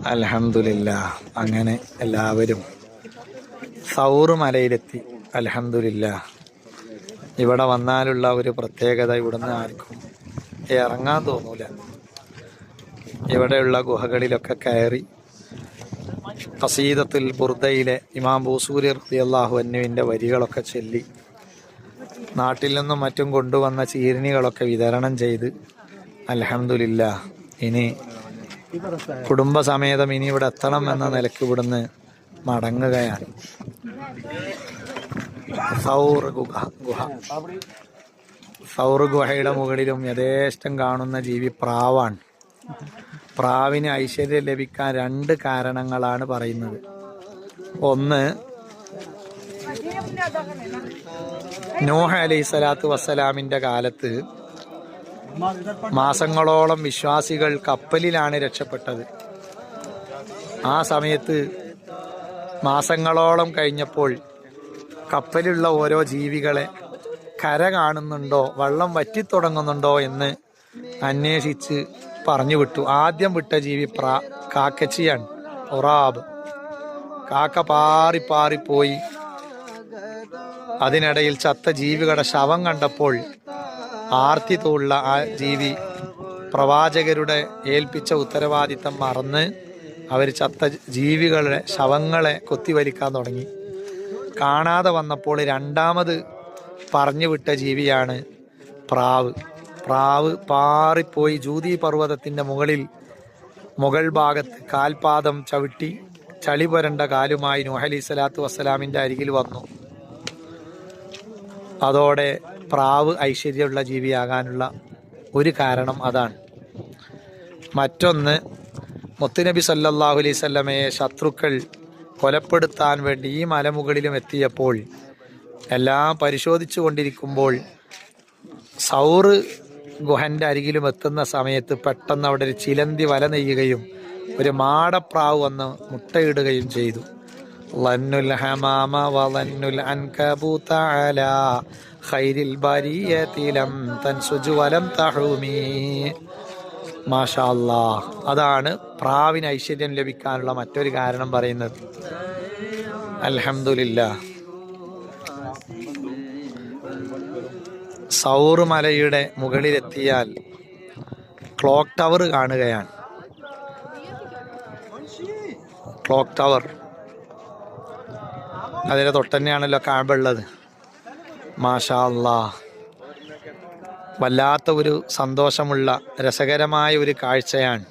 അൽഹംദുലില്ലാ. അങ്ങനെ എല്ലാവരും സൗറ് മലയിലെത്തി. അൽഹംദുലില്ലാ. ഇവിടെ വന്നാലുള്ള ഒരു പ്രത്യേകത, ഇവിടുന്ന് ആർക്കും ഇറങ്ങാൻ തോന്നൂല. ഇവിടെയുള്ള ഗുഹകളിലൊക്കെ കയറി ഖസീദത്തുൽ ബുർദയിലെ ഇമാം ബൂസൂരി റളിയല്ലാഹു അൻഹുവിൻ്റെ വരികളൊക്കെ ചൊല്ലി നാട്ടിൽ നിന്നും മറ്റും കൊണ്ടുവന്ന ചീരണികളൊക്കെ വിതരണം ചെയ്ത് അൽഹംദുലില്ലാ ഇനി കുടുംബസമേതം ഇനി ഇവിടെ എത്തണം എന്ന നിലയ്ക്ക് ഇവിടുന്ന് മടങ്ങുകയാണ്. സൗർ ഗുഹയുടെ മുകളിലും യഥേഷ്ടം കാണുന്ന ജീവി പ്രാവാണ്. പ്രാവിന് ഐശ്വര്യം ലഭിക്കാൻ 2 കാരണങ്ങളാണ് പറയുന്നത്. ഒന്ന്, നൂഹ് അലൈഹിസ്സലാത്തു വസ്സലാമിൻ്റെ കാലത്ത് മാസങ്ങളോളം വിശ്വാസികൾ കപ്പലിലാണ് രക്ഷപ്പെട്ടത്. ആ സമയത്ത് മാസങ്ങളോളം കഴിഞ്ഞപ്പോൾ കപ്പലിലുള്ള ഓരോ ജീവികളെ കര കാണുന്നുണ്ടോ, വെള്ളം വറ്റിത്തുടങ്ങുന്നുണ്ടോ എന്ന് അന്വേഷിച്ച് പറഞ്ഞു വിട്ടു. ആദ്യം വിട്ട ജീവി കാക്കച്ചിയാണ്, ഒറാബ്. കാക്ക പാറിപ്പോയി. അതിനിടയിൽ ചത്ത ജീവികളുടെ ശവം കണ്ടപ്പോൾ ആർത്തി തോള്ള ആ ജീവി പ്രവാചകരുടെ ഏൽപ്പിച്ച ഉത്തരവാദിത്തം മറന്ന് അവർ ചത്ത ജീവികളുടെ ശവങ്ങളെ കൊത്തിവലിക്കാൻ തുടങ്ങി. കാണാതെ വന്നപ്പോൾ രണ്ടാമത് പറഞ്ഞു വിട്ട ജീവിയാണ് പ്രാവ്. പ്രാവ് പാറിപ്പോയി ജൂതി പർവ്വതത്തിൻ്റെ മുകൾ ഭാഗത്ത് കാൽപാദം ചവിട്ടി ചളി പുരണ്ട കാലുമായി നൂഹ് അലൈഹിസ്സലാത്തു വസ്സലാമിൻ്റെ അരികിൽ വന്നു. അതോടെ പ്രാവ് ഐശ്വര്യമുള്ള ജീവിയാകാനുള്ള ഒരു കാരണം അതാണ്. മറ്റൊന്ന്, മുത്തുനബി സല്ലല്ലാഹു അലൈഹി വസല്ലമയെ ശത്രുക്കൾ കൊലപ്പെടുത്താൻ വേണ്ടി ഈ മലമുകളിലും എത്തിയപ്പോൾ എല്ലാം പരിശോധിച്ചു കൊണ്ടിരിക്കുമ്പോൾ സൗറ് ഗുഹൻ്റെ അരികിലും എത്തുന്ന സമയത്ത് പെട്ടെന്ന് അവിടെ ഒരു ചിലന്തി വല നെയ്യുകയും ഒരു മാടപ്രാവ് വന്ന് മുട്ടയിടുകയും ചെയ്തു. ലന്നുൽ ഹമാമ വലന്നുൽ അൻകബൂത അലാ ഖൈരിൽ ബരിയതി ലം തൻസുജു വലം തഹൂമി. മാഷാ അല്ലാഹ്. അതാണ് പ്രാവിന് ഐശ്വര്യം ലഭിക്കാനുള്ള മറ്റൊരു കാരണം പറയുന്നത്. അൽഹംദുലില്ലാ. സൗർ മലയുടെ മുകളിലെത്തിയാൽ ക്ലോക്ക് ടവർ കാണുകയാണ്. ക്ലോക്ക് ടവർ അതിൻ്റെ തൊട്ടന്നെയാണല്ലോ കഅബ ഉള്ളത്. മാഷാ അല്ലാഹ്. വല്ലാത്ത ഒരു സന്തോഷമുള്ള രസകരമായ ഒരു കാഴ്ചയാണ്.